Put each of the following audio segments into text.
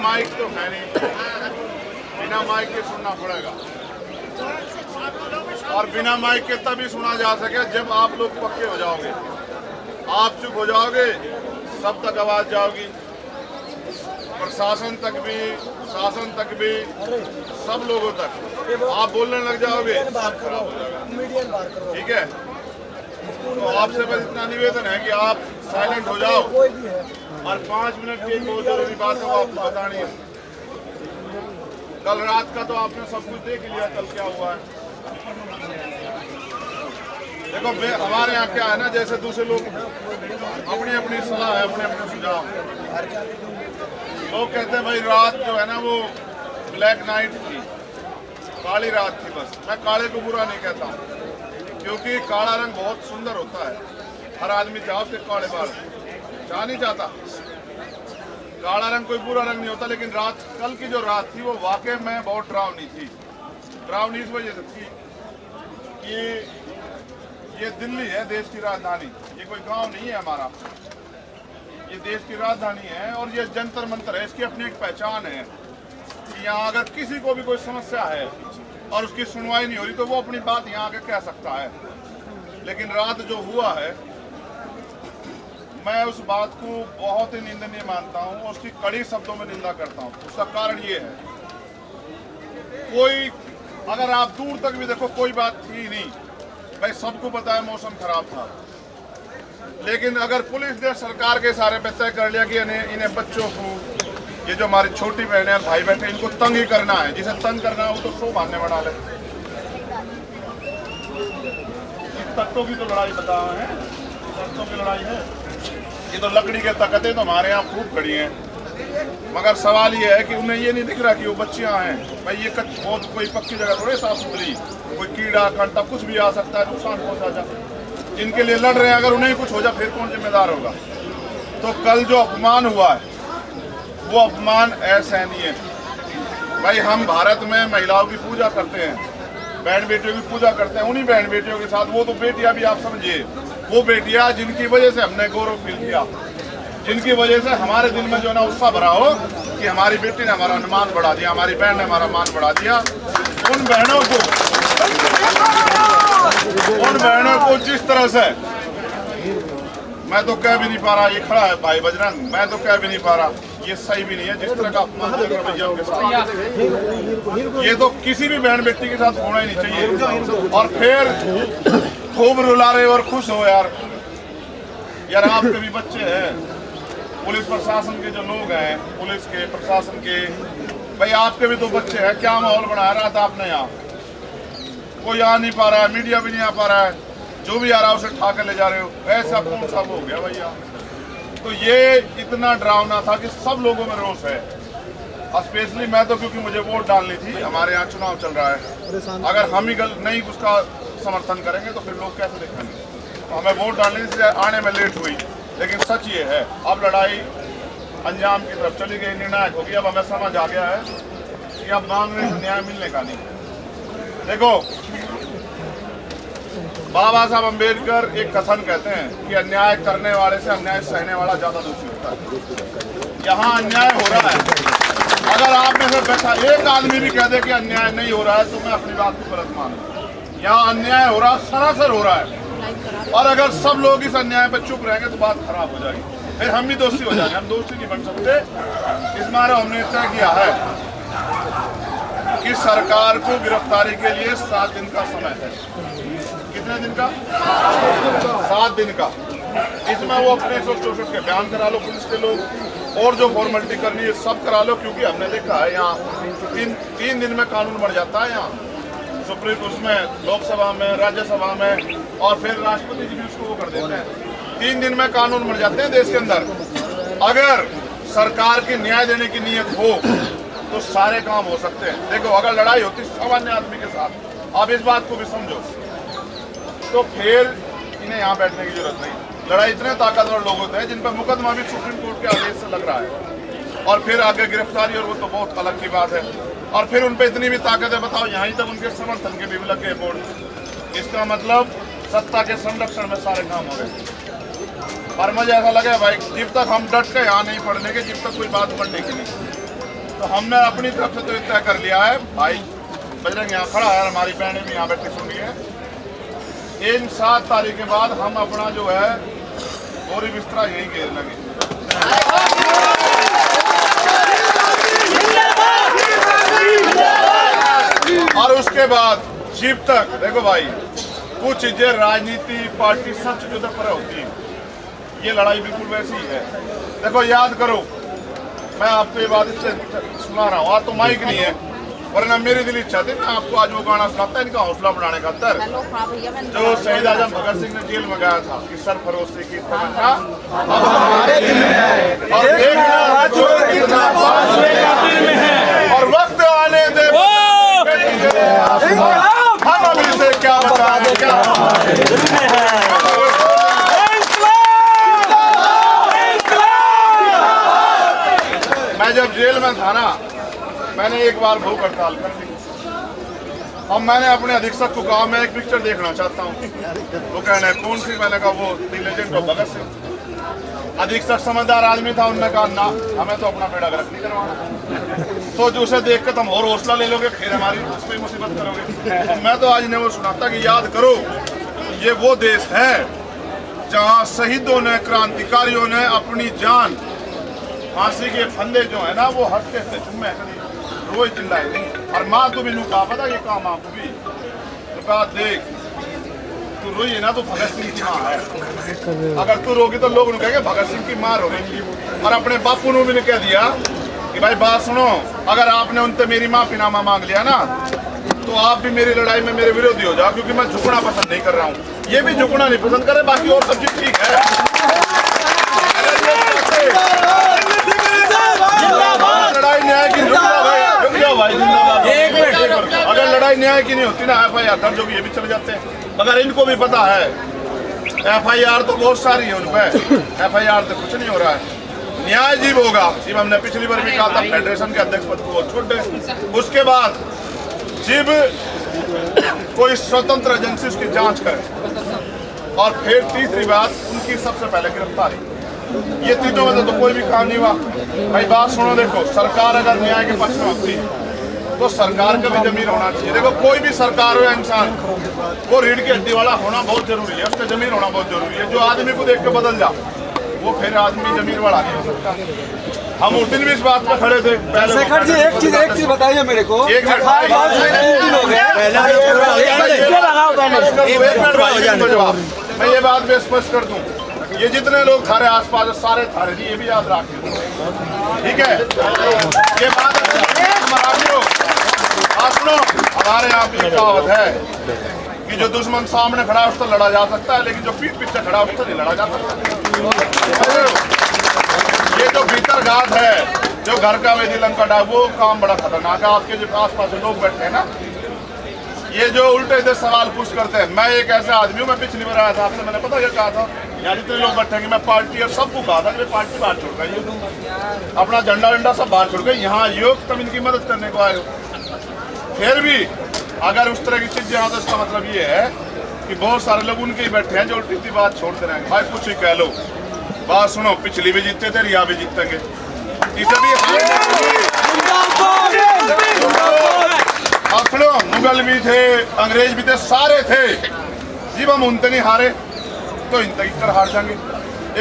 Mic तो है नहीं, बिना माइक के सुनना पड़ेगा। और बिना माइक के तभी सुना जा सके जब आप लोग पक्के हो जाओगे। आप चुप हो जाओगे, सब तक आवाज जाओगी, प्रशासन तक भी, शासन तक भी, सब लोगों तक। आप बोलने लग जाओगे, सब खराब हो जाएगा। ठीक है, तो आपसे बस इतना निवेदन है कि आप साइलेंट हो जाओ और 5 मिनट की एक बहुत जरूरी बात है, वो आपको बतानी है। कल रात का तो आपने सब कुछ देख लिया, कल क्या हुआ है। देखो हमारे यहाँ क्या है ना, जैसे दूसरे लोग अपनी अपनी सलाह है, अपने अपने सुझाव। लोग कहते हैं भाई रात जो है ना वो ब्लैक नाइट थी, काली रात थी। बस मैं काले को बुरा नहीं कहता हूँ, क्योंकि काला रंग बहुत सुंदर होता है। हर आदमी चाहो कि काले बाल चाह नहीं चाहता, काला रंग कोई बुरा रंग नहीं होता। लेकिन रात, कल की जो रात थी वो वाकई में बहुत डरावनी थी। डरावनी इस वजह से थी कि ये दिल्ली है, देश की राजधानी, ये कोई गांव नहीं है हमारा, ये देश की राजधानी है। और ये जंतर मंतर है, इसकी अपनी एक पहचान है कि यहाँ अगर किसी को भी कोई समस्या है और उसकी सुनवाई नहीं हो रही तो वो अपनी बात यहाँ आके कह सकता है। लेकिन रात जो हुआ है, मैं उस बात को बहुत ही निंदनीय मानता हूँ, उसकी कड़ी शब्दों में निंदा करता हूँ। उसका कारण ये है, कोई अगर आप दूर तक भी देखो कोई बात थी नहीं भाई, सबको पता है मौसम खराब था। लेकिन अगर पुलिस ने सरकार के इशारे पे तय कर लिया कि इन्हें बच्चों को, ये जो हमारी छोटी बहनें और भाई बैठे, इनको तंग ही करना है, जिसे तंग करना है वो तो सो मारने में डाले। तख्तों की तो लड़ाई बता है, तख्तों की लड़ाई है, ये तो लकड़ी के तख्ते तो हमारे यहाँ खूब खड़ी हैं। मगर सवाल ये है कि उन्हें ये नहीं दिख रहा कि वो बच्चियां हैं। भाई ये बहुत कोई पक्की जगह थोड़ी साफ सुथरी, कोई कीड़ा कांटा कुछ भी आ सकता है, नुकसान पहुंचा जा। जिनके लिए लड़ रहे हैं अगर उन्हें कुछ हो जाए फिर कौन जिम्मेदार होगा। तो कल जो अपमान हुआ है वो अपमान असहनीय है। भाई हम भारत में महिलाओं की पूजा करते हैं, बहन बेटियों की पूजा करते हैं। उन्हीं बहन बेटियों के साथ वो तो बेटियां भी आप समझिए, वो बेटियां जिनकी वजह से हमने गौरव फील किया, जिनकी वजह से हमारे दिल में जो है ना उत्साह भरा हो कि हमारी बेटी ने हमारा मान बढ़ा दिया, हमारी बहन ने हमारा मान बढ़ा दिया। उन बहनों को जिस तरह से मैं तो कह भी नहीं पा रहा, ये खड़ा है भाई बजरंग, मैं तो कह भी नहीं पा रहा, ये सही भी नहीं है जिस तरह का अपमान रवैया उनके साथ। ये तो किसी भी बहन बेटी के साथ होना ही नहीं चाहिए। और फिर खूब रुला रहे और खुश हो यार आपके भी बच्चे हैं, पुलिस प्रशासन के जो लोग हैं, पुलिस के प्रशासन के, भाई आपके भी तो बच्चे हैं। क्या माहौल बनाया रहा था आपने यहाँ? कोई आ नहीं पा रहा है, मीडिया भी नहीं आ पा रहा है, जो भी आ रहा है उसे उठा कर ले जा रहे हो, ऐसा कौन सा हो गया भैया? तो ये इतना डरावना था कि सब लोगों में रोष है। स्पेशली मैं तो, क्योंकि मुझे वोट डालनी थी, हमारे यहाँ चुनाव चल रहा है। अगर हम ही नहीं उसका समर्थन करेंगे तो फिर लोग कैसे देखेंगे? तो हमें वोट डालने से आने में लेट हुई, लेकिन सच ये है अब लड़ाई अंजाम की तरफ चली गई, निर्णायक होगी। अब हमें समझ आ गया है कि अब मांगने से न्याय मिलने का नहीं। देखो बाबा साहब अम्बेडकर एक कथन कहते हैं कि अन्याय करने वाले से अन्याय सहने वाला ज्यादा दोषी होता है। यहाँ अन्याय हो रहा है, अगर आप में से बैठा एक आदमी भी कह दे कि अन्याय नहीं हो रहा है तो मैं अपनी बात को गलत मानूं। यहाँ अन्याय हो रहा, सरासर हो रहा है। और अगर सब लोग इस अन्याय पर चुप रहेंगे तो बात खराब हो जाएगी, फिर हम भी दोषी हो जाएंगे। हम दोषी नहीं बन सकते। इस बार हमने तय किया है कि सरकार को गिरफ्तारी के लिए 7 दिन का समय है। कितने दिन का? 7 दिन का। इसमें वो अपने 164 के बयान करा लो पुलिस के लोग, और जो फॉर्मेलिटी करनी है सब करा लो, क्योंकि हमने देखा है यहाँ 3 दिन में कानून बन जाता है। यहाँ सुप्रीम उसमें लोकसभा में, राज्यसभा में, और फिर राष्ट्रपति जी भी उसको वो कर देते हैं। 3 दिन में कानून बन जाते हैं देश के अंदर। अगर सरकार की न्याय देने की नीयत हो तो सारे काम हो सकते हैं। देखो अगर लड़ाई होती सामान्य आदमी के साथ, आप इस बात को भी समझो, तो फिर इन्हें यहाँ बैठने की जरूरत नहीं। लड़ाई इतने ताकतवर लोग होते हैं जिन पर मुकदमा भी सुप्रीम कोर्ट के आदेश से लग रहा है, और फिर आगे गिरफ्तारी, और वो तो बहुत अलग की बात है। और फिर उन पर इतनी भी ताकत है, बताओ यहाँ तक उनके समर्थन के भी लग गए बोर्ड। इसका मतलब सत्ता के संरक्षण में सारे काम हो गए। और मुझे ऐसा लगा भाई जब तक हम डट के यहाँ नहीं पढ़ने के, जब तक कोई बात पढ़ने की नहीं। तो हमने अपनी तरफ से तो तय कर लिया है, भाई बजरंग यहाँ खड़ा है, हमारी बहनें भी यहाँ बैठी सुन रही है, इन 7 तारीख के बाद हम अपना जो है बोरी बिस्तरा यही घेर लगे। और उसके बाद जीप तक देखो भाई, कुछ चीजें राजनीति पार्टी सच जुदा पर होती है, ये लड़ाई बिल्कुल वैसी ही है। देखो याद करो, मैं आपको ये बात इसलिए सुना रहा हूँ, आज तो माइक नहीं है, वरना मेरी दिल इच्छा थी मैं आपको आज वो गाना सुनाता इनका हौसला बढ़ाने का तर जो शहीद आजम भगत सिंह ने जेल में गया था कि सरफरोशी की तमन्ना अब हमारे दिल में है और वक्त आने दे हम अभी से क्या बताएं क्या मैं जब जेल में था ना, मैंने एक बार भूख हड़ताल कर दी। अब मैंने अपने अधीक्षक को कहा मैं एक पिक्चर देखना चाहता हूँ। वो कहना है कौन सी? मैंने कहा वो the legend of Bhagat Singh. अधीक्षक समझदार आदमी था, उन्होंने कहा ना हमें तो अपना बेड़ा गर्क नहीं करवाना, तो जो उसे देख कर तुम और हौसला ले लोगे, फिर हमारी उस पर मुसीबत करोगे। मैं तो आज ने वो सुनाता कि याद करो ये वो देश है जहाँ शहीदों ने, क्रांतिकारियों ने अपनी जान, फांसी के फंदे जो है ना वो हटते थे चुम्मे रोज चिल्लाए नहीं। और माँ तो भी नू कहा पता ये कहा माँ को भी तो कहा देख तू रोई ना तो भगत सिंह की माँ है, अगर तू रोगी तो लोग कहेंगे भगत सिंह की माँ रोएगी। और अपने बापू ने भी कह दिया कि भाई बात सुनो, अगर आपने उनसे मेरी माफीनामा मांग लिया ना तो आप भी मेरी लड़ाई में मेरे विरोधी हो जाओ, क्योंकि मैं झुकना पसंद नहीं कर रहा हूँ। ये भी झुकना नहीं पसंद करे, बाकी और सब चीज ठीक है। लड़ाई न्याय की अगर लड़ाई न्याय की नहीं होती ना, FIR दर्ज होगी, ये भी चले जाते हैं। मगर इनको भी पता है FIR तो बहुत सारी है उन पर, FIR तो कुछ नहीं हो रहा है। न्याय जीव होगा, जीव हमने पिछली बार भी कहा था फेडरेशन के अध्यक्ष पद को छोड़ दे। उसके बाद जीव कोई स्वतंत्र एजेंसी उसकी जांच करे, और फिर तीसरी बात उनकी सबसे पहले गिरफ्तारी। ये तीनों में तो कोई भी काम नहीं हुआ। भाई बात सुनो, देखो सरकार अगर न्याय के पक्ष में होती तो सरकार का भी जमीर होना चाहिए। देखो कोई भी सरकार हो या इंसान, वो रीढ़ की हड्डी वाला होना बहुत जरूरी है, उसका जमीर होना बहुत जरूरी है। जो आदमी को देख के बदल जा वो फिर आदमी जमीर वाला नहीं हो सकता। हम उस दिन भी इस बात पर खड़े थे। पहले शेखर जी एक चीज बताइए मेरे को, एक मिनट मैं ये बात में स्पष्ट कर दूं, ये जितने लोग थारे आसपास सारे थारे जी, ये भी याद रखें, ठीक है? ये बात सुनो, हमारे यहाँ भी कहावत है कि जो दुश्मन सामने खड़ा है उससे लड़ा जा सकता है, लेकिन जो पीठ पीछे खड़ा है उससे नहीं लड़ा जा सकता। ये जो भीतर घात है, जो घर का वेदी लंका डाल, वो काम बड़ा खतरनाक है। आपके जो आसपास लोग बैठे हैं ना, ये जो उल्टे इधर सवाल पूछ करते हैं। मैं एक ऐसा आदमी हूँ, मैं पिछली बार आया था आपसे, मैंने पता क्या कहा था, यहाँ जितने लोग बैठेंगे मैं पार्टी और सबको कहा था कि पार्टी बाहर छोड़ गई, अपना झंडा वंडा सब बाहर छोड़ गई, यहाँ योग तुम इनकी मदद करने को आए हो। फिर भी अगर उस तरह की चीज यहाँ, तो इसका मतलब ये है कि बहुत सारे लोग उनके ही बैठे हैं जो उल्टी सी बात छोड़ते रहेंगे। भाई कुछ ही कह लो, बात सुनो, पिछली भी जीतते थे, यहाँ भी जीतेंगे, इसे भी सुनो, मुगल भी थे, अंग्रेज भी थे, सारे थे। जब हम उनसे नहीं हारे तो इन तक कर हार जाएंगे।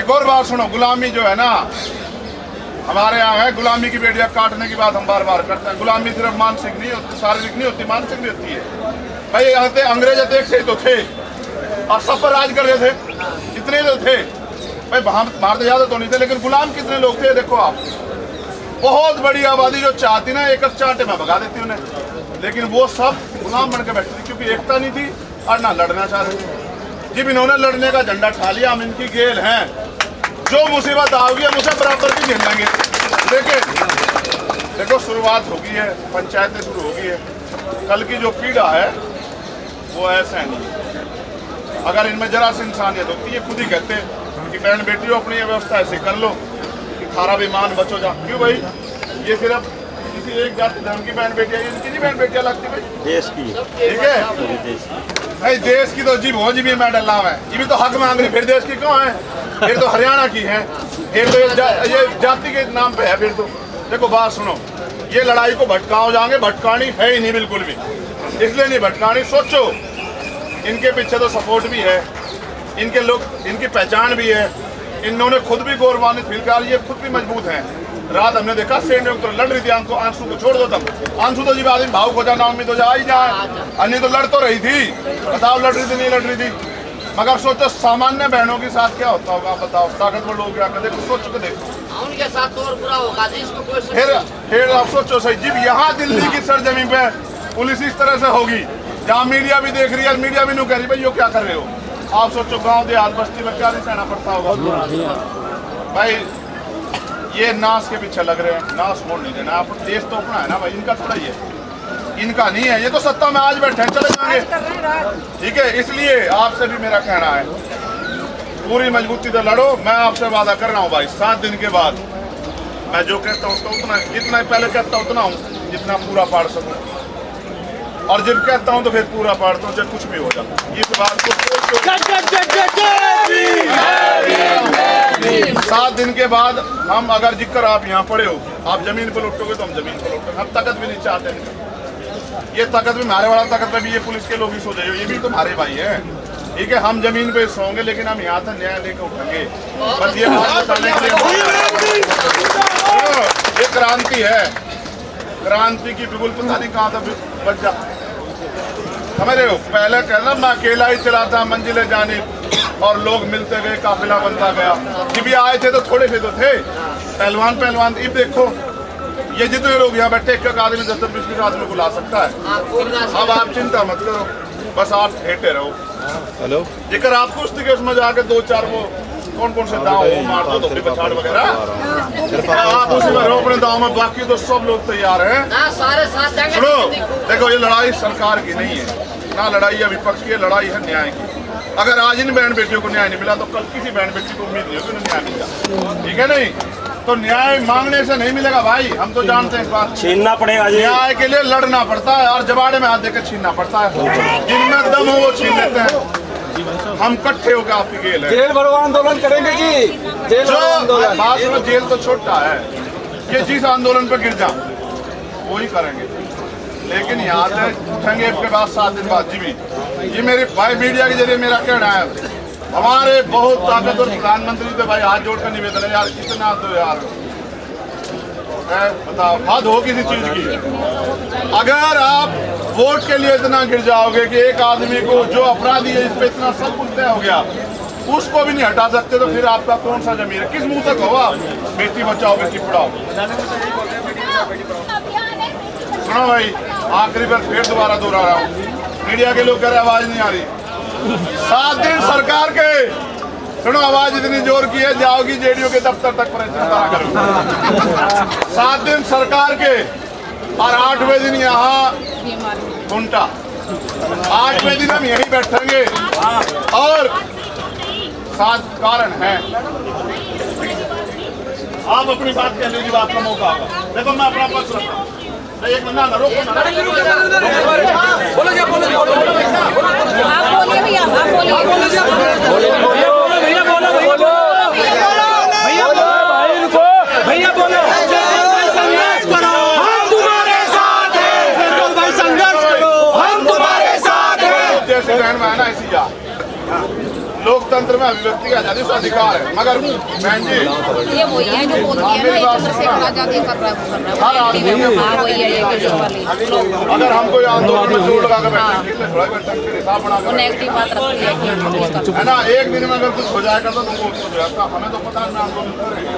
एक और बात सुनो, गुलामी जो है ना, हमारे यहाँ है गुलामी की बेड़ियां काटने की बात हम बार बार करते हैं। गुलामी सिर्फ मानसिक नहीं होती, शारीरिक नहीं होती, मानसिक भी होती है। भाई यहाँ से अंग्रेज अध्यक्ष तो थे और सब पर राज कर रहे थे, इतने तो थे भाई, भारत ज्यादा तो नहीं थे, लेकिन गुलाम कितने लोग थे देखो आप। बहुत बड़ी आबादी जो चाहती ना एक चाटे में भगा देती उन्हें, लेकिन वो सब गुलाम बन के बैठे थे, क्योंकि एकता नहीं थी और ना लड़ना चाह रहे थे। जब इन्होंने लड़ने का झंडा ठा लिया, हम इनकी गेल हैं, जो मुसीबत आओगी हम उसे बराबर भी झेल लेंगे। लेकिन देखो शुरुआत हो गई है, पंचायतें शुरू हो गई है, कल की जो पीड़ा है वो ऐसा नहीं। अगर इनमें जरा सी इंसानियत होती है, खुद ही कहते कि बहन बेटियों अपनी व्यवस्था ऐसे कर लो कि थारा भी मान बचो जा। क्यों भाई, ये सिर्फ किसी एक जाति धर्म की बहन बेटियां, इनकी नहीं बहन बेटियां लगती भाई, देश की, ठीक है? भाई देश की तो जी हो जी भी मेडल लाव है, ये भी तो हक मांग रही, फिर देश की क्यों है? फिर तो हरियाणा की है, फिर तो ये जाति के नाम पे है, फिर तो देखो बात सुनो, ये लड़ाई को भटकाओ जाएंगे, भटकानी है ही नहीं बिल्कुल भी, इसलिए नहीं भटकानी। सोचो इनके पीछे तो सपोर्ट भी है, इनके लोग, इनकी पहचान भी है, इन्होंने खुद भी गौरवान्वित फील किया, ये खुद भी मजबूत हैं। रात हमने देखा सेंड तो लड़ रही थी, आंसू को छोड़ दो तब, आंसू तो जीव आदमी भावुक हो जाना, उम्मीद हो जाए अन्य तो लड़ तो रही थी, बताओ लड़ रही थी नहीं लड़ रही थी। मगर सोचो सामान्य बहनों के साथ क्या होता होगा, बताओ ताकतवर लोग क्या करते, सोच के देखो उनके साथ तो और बुरा होगा जी, इसमें कोई फिर आप सोचो सही, जब यहाँ दिल्ली की सरजमीन पे पुलिस इस तरह से होगी, जहाँ मीडिया भी देख रही है, मीडिया भी नहीं कह रही भाई यो क्या कर रहे हो, आप सोचो गांव देहात बस्ती में क्या नहीं सहना पड़ता होगा। भाई ये नाश के पीछे लग रहे हैं, नाश मोड़ नहीं देना, आप देश तो अपना है ना भाई, इनका थोड़ा ही है, इनका नहीं है, ये तो सत्ता में आज बैठे हैं, चले जाएंगे, ठीक है। इसलिए आपसे भी मेरा कहना है पूरी मजबूती से लड़ो। मैं आपसे वादा कर रहा हूँ भाई, 7 दिन के बाद मैं जो कहता हूँ उसका उतना, जितना पहले कहता उतना हूँ, जितना पूरा पाड़ सकूँ, और जब कहता हूँ तो फिर पूरा पाड़ता हूँ, जब कुछ भी हो जाता। इस बात को 7 दिन के बाद हम, अगर जिक्र आप यहाँ पड़े हो, आप जमीन पर लौटोगे तो हम जमीन पर लौटोगे, हम ताकत भी नहीं चाहते, ये ताकत भी मारे वाला ताकत में भी ये पुलिस के लोग ही सो जाइए, ये भी तो हमारे भाई हैं, ठीक है। हम जमीन पे सोएंगे लेकिन हम यहाँ तक न्याय लेकर उठेंगे, बस ये बात बताने के लिए ये क्रांति है, क्रांति की बिल्कुल पता नहीं कहाँ तक बच जा, समझ रहे हो। पहले कहना मैं अकेला ही चलाता मंजिलें जानी, और लोग मिलते गए, काफिला बनता गया, जब भी आए थे तो थोड़े से तो थे पहलवान, अब देखो ये जितने लोग यहाँ बैठे, एक आदमी 10-20 आदमी को ला सकता है। अब आप चिंता मत करो, बस आप हेटे रहो। हेलो जिक्र आपको उसमें जाके 2-4 वो कौन से दाव वो मार दो, धोबी पछाड़ वगैरह, आप उसमें रहो अपने दाव में, बाकी तो सब लोग तैयार हैं। सुनो देखो, ये लड़ाई सरकार की नहीं है ना, लड़ाई है विपक्ष की, लड़ाई है न्याय की। अगर आज इन बहन बेटियों को न्याय नहीं मिला तो कल किसी बहन बेटी को उम्मीद नहीं होगी न्याय मिलेगा, ठीक है नहीं। तो न्याय मांगने से नहीं मिलेगा भाई, हम तो जानते हैं इस बात, छीनना पड़ेगा, न्याय के लिए लड़ना पड़ता है, और जबाड़े में हाथ देकर छीनना पड़ता है, जिनमें दम हो वो छीन लेते हैं। हम इकट्ठे होकर आपकी गेल है, जेल भरो आंदोलन करेंगे जी, जेल भरो आंदोलन। बात में जेल तो छोटा है, ये जिस आंदोलन पर गिर जाओ वो ही करेंगे, लेकिन यहाँ से उठेंगे इसके बाद 7 दिन बाद जी भी। ये मेरे भाई मीडिया के जरिए मेरा कहना है, हमारे बहुत ताकतवर प्रधानमंत्री थे भाई, हाथ जोड़कर निवेदन है यार, कितना दो यार, बताओ हद हो किसी चीज की। अगर आप वोट के लिए इतना गिर जाओगे कि एक आदमी को जो अपराधी है इस पे इतना सब कुछ तय हो गया, उसको भी नहीं हटा सकते, तो फिर आपका कौन सा जमीन है, किस मुंह तक हो आप बेटी बचाओ बेटी पढ़ाओ। सुनो भाई, आखिरी बार फिर दोबारा दोहरा रहा हूँ, मीडिया के लोग कह रहे आवाज नहीं आ रही, 7 दिन सरकार के, सुनो आवाज इतनी जोर की है जाओगी जेडीयू के दफ्तर तक करो। 7 दिन सरकार के और 8वें दिन यहाँ घंटा, 8वें दिन हम यहीं बैठेंगे, और 7 कारण है, आप अपनी बात कह लीजिए, आपका मौका होगा। देखो मैं अपना पक्ष रखता हूँ, एक मिनट ना रोको ना, बोलो जी, बोलो जी, आप बोलिए भैया, आप बोलिए, भैया बोलो, भैया बोलो, संघर्ष करो, हम तुम्हारे साथ हैं, भाई संघर्ष करो, हम तुम्हारे साथ हैं। जैसे बहन में है ना ऐसी जा, लोकतंत्र में अभिव्यक्ति का आजादी उसका अधिकार है, मगर बहन जी ये वही है जो बोलती है ना, चंद्रशेखर आजाद ये कर रहा है, वो कर रहा है, हाँ वही है, ये केजरीवाल वाली। अगर हम कोई आंदोलन में जोर लगा कर बैठे, थोड़ा बैठे हिसाब बना कर नेगेटिव बात रखती है कि हम ये कर, है ना, एक दिन में अगर कुछ हो जाएगा तो तुमको हो जाएगा, हमें तो पता है आंदोलन कर रहे हैं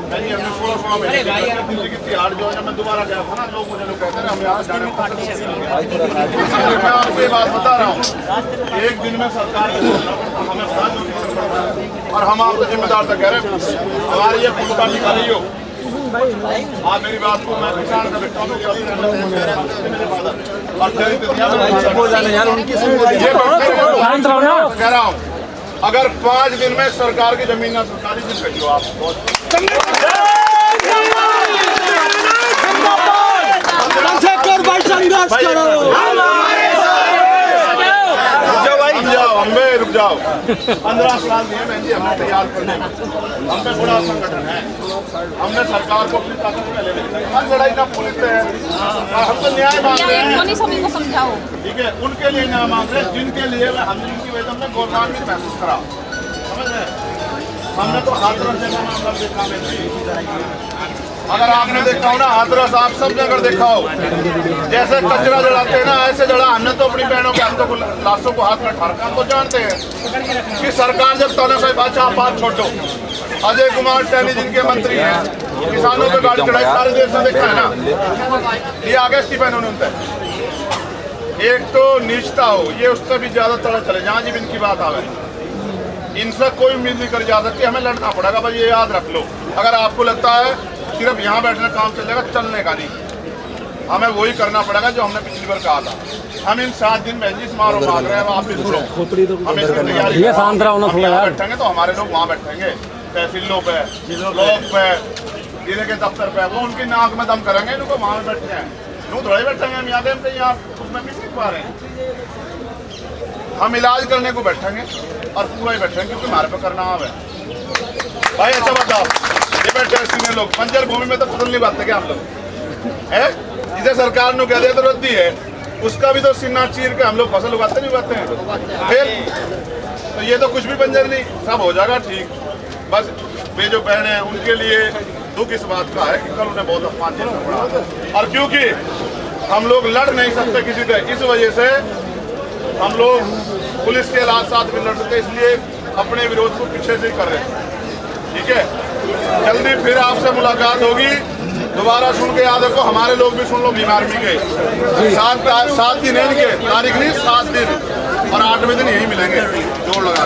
नहीं, हमने 16 महीने की हार जो है, मैं दोबारा गया था ना, लोग मुझे लोग कहते हैं हम यहाँ जाने मैं आपको ये बात बता रहा हूँ, एक दिन में सरकार हमें बता दो, और हम आपको जिम्मेदार तक कह रहे हैं, हमारी ये भूमिका निकाल रही हो, आप मेरी बात को, मैं किसान का बेटा हूँ, और कह रहा हूँ अगर 5 दिन में सरकार की जमीन ना सरकारी जिस कहिए आप संघर्ष करो, रुक जाओ 15 साल दिए बहन जी हमने तैयार करने, हम पे बड़ा संगठन है, हमने सरकार को अपनी हम लड़ाई ना पूछते हैं, हम तो न्याय मांग रहे हैं। नहीं सभी को समझाओ। ठीक है, उनके लिए न्याय मांग रहे हैं जिनके लिए हम जिनकी वजह से गौरवान्वित महसूस करा। समझ रहे? हमने तो हाथरस जैसा मामला देखा में नहीं। अगर आपने देखा हो ना हाथरस, आप सब ने अगर देखा हो, जैसे कचरा जलाते हैं ना ऐसे जला। हमने तो अपनी बहनों के हाथों को लाशों को हाथ में ठारका। हम तो जानते हैं कि सरकार जब तानाशाही अच्छा आप बात छोड़ दो। अजय कुमार टहनी जिनके मंत्री हैं, किसानों पे गाड़ी चढ़ाई, सारे देश में देखा है ना। ये आगे स्टीफन उनते एक तो निष्ठा हो, ये उससे भी ज्यादा तरह चले जहाँ जीवन की बात आवे। इनसे कोई उम्मीद नहीं करी जा सकती, हमें लड़ना पड़ेगा। भाई ये याद रख लो, अगर आपको लगता है सिर्फ यहाँ बैठने काम चलेगा, चलने का नहीं, हमें वही करना पड़ेगा जो हमने पिछली बार कहा था। हम इन 7 दिन में जिस मारो मांग रहे हैं आप भी सुनो, हम इसकी तैयारी बैठेंगे तो हमारे लोग वहाँ बैठेंगे, तहसीलों पे, ब्लॉक पे, जिले के दफ्तर पे, वो उनकी नाक में दम करेंगे, इनको वहाँ बैठते हैं। यूँ थोड़े बैठेंगे हम यहाँ पे, हम कहीं उसमें भी नहीं पा रहे हैं। हम इलाज करने को बैठेंगे और पूरा ही बैठेंगे क्योंकि हमारे पे करना है भाई। अच्छा बताओ, ये बैठे सीनियर लोग बंजर भूमि में तो फसल नहीं बांटते क्या हम लोग है? जिसे सरकार ने कह दिया तो रद्दी है, उसका भी तो सीना चीर के हम लोग फसल उगाते नहीं उगाते हैं फिर। तो ये तो कुछ भी बंजर नहीं, सब हो जाएगा ठीक। बस वे जो बहन है उनके लिए दुख इस बात का है कि कल उन्हें बहुत अपमान झेलना पड़ा, और क्योंकि हम लोग लड़ नहीं सकते किसी से, इस वजह से हम लोग पुलिस के साथ भी लड़ सकते, इसलिए अपने विरोध को पीछे से कर रहे हैं। ठीक है, जल्दी फिर आपसे मुलाकात होगी, दोबारा सुन के याद रखो। हमारे लोग भी सुन लो, बीमार भी गए 7 दिन है इनके, तारीख नहीं 7 दिन, और 8वें दिन यही मिलेंगे, जोड़ लगा।